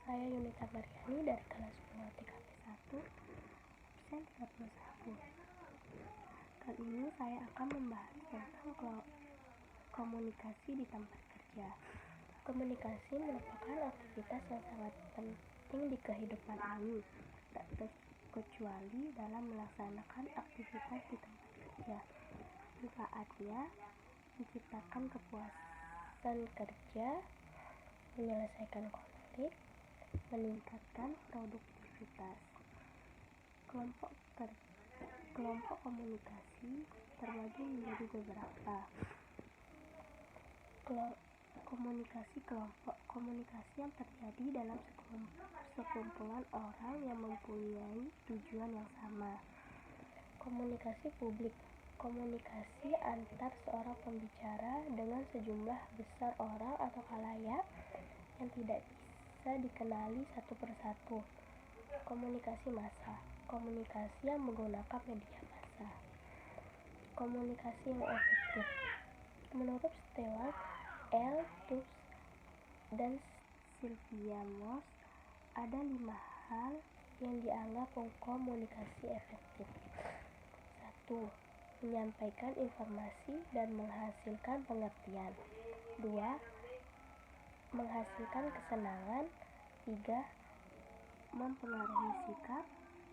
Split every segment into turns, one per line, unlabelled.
Saya Yunita Mariani dari kelas 10 TKP 1, absen 31. Kali ini saya akan membahas tentang komunikasi di tempat kerja. Komunikasi merupakan aktivitas yang sangat penting di kehidupan ini, tak terkecuali dalam melaksanakan aktivitas di tempat kerja. Manfaatnya menciptakan kepuasan kerja, menyelesaikan konflik, meningkatkan produktivitas. Kelompok komunikasi terbagi menjadi beberapa. Komunikasi kelompok, komunikasi yang terjadi dalam sekumpulan orang yang mempunyai tujuan yang sama. Komunikasi publik, komunikasi antar seorang pembicara dengan sejumlah besar orang atau khalayak yang tidak bisa dikenali satu persatu. Komunikasi massa, komunikasi yang menggunakan media massa. Komunikasi yang efektif. Menurut Stewart L. Tubbs dan Sylvia Moss, ada 5 hal yang dianggap komunikasi efektif. 1. Menyampaikan informasi dan menghasilkan pengertian. 2. Menghasilkan kesenangan. 3. Mempengaruhi sikap.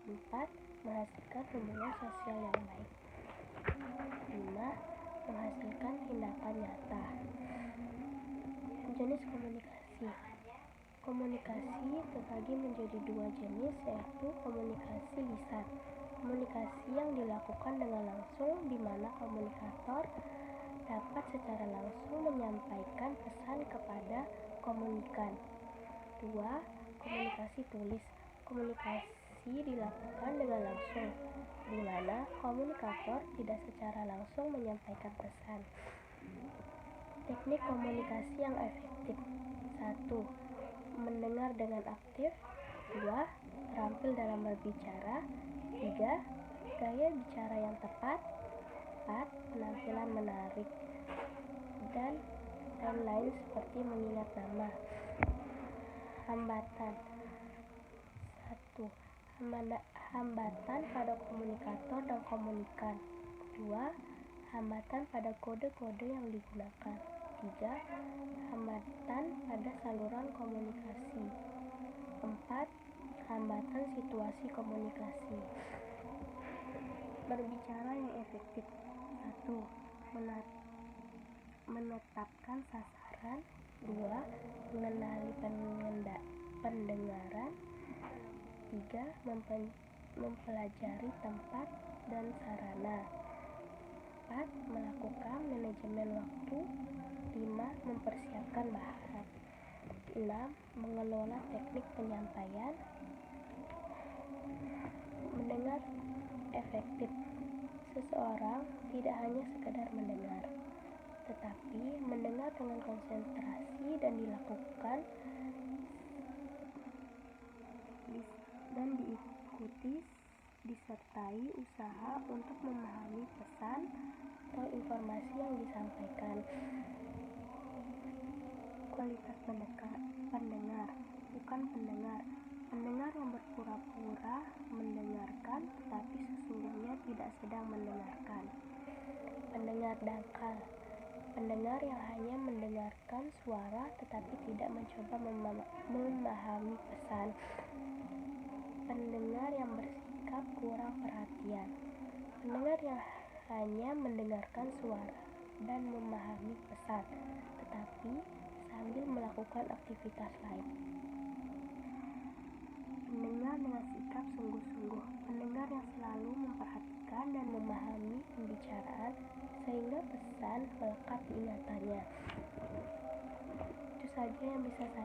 4. Menghasilkan hubungan sosial yang baik. 5. Menghasilkan tindakan nyata. Jenis komunikasi. Komunikasi terbagi menjadi 2 jenis, yaitu komunikasi lisan. Komunikasi yang dilakukan dengan langsung, di mana komunikator dapat secara langsung menyampaikan pesan kepada komunikan. 2. Komunikasi tulis. Komunikasi dilakukan dengan langsung, di mana komunikator tidak secara langsung menyampaikan pesan. Teknik komunikasi yang efektif. 1. Mendengar dengan aktif. 2. Terampil dalam berbicara. 3. Gaya bicara yang tepat. 4. Penampilan menarik. Dan lain-lain seperti mengingat nama. Hambatan. 1. Hambatan pada komunikator dan komunikan. 2. Hambatan pada kode-kode yang digunakan. 3. Hambatan pada saluran komunikasi. 4. Hambatan situasi komunikasi. Berbicara yang efektif. 1. Menetapkan sasaran. 2. Mengenali pendengaran. 3. Mempelajari tempat dan sarana. 4. Melakukan manajemen waktu. 5. Mempersiapkan bahan. 6. Mengelola teknik penyampaian. Mendengar efektif. Seseorang tidak hanya sekedar mendengar, tetapi mendengar dengan konsentrasi dan diikuti disertai usaha untuk memahami pesan atau informasi yang disampaikan. Kualitas pendengar, bukan pendengar. Pendengar yang berpura-pura mendengarkan tetapi sesungguhnya tidak sedang mendengarkan. Pendengar dangkal, pendengar yang hanya mendengarkan suara tetapi tidak mencoba memahami pesan. Pendengar yang bersikap kurang perhatian, pendengar yang hanya mendengarkan suara dan memahami pesan tetapi sambil melakukan aktivitas lain. Pendengar dengan sikap sungguh-sungguh, pendengar yang selalu memperhatikan dan memahami pembicaraan sehingga pesan melekat di ingatannya. Itu saja yang bisa saya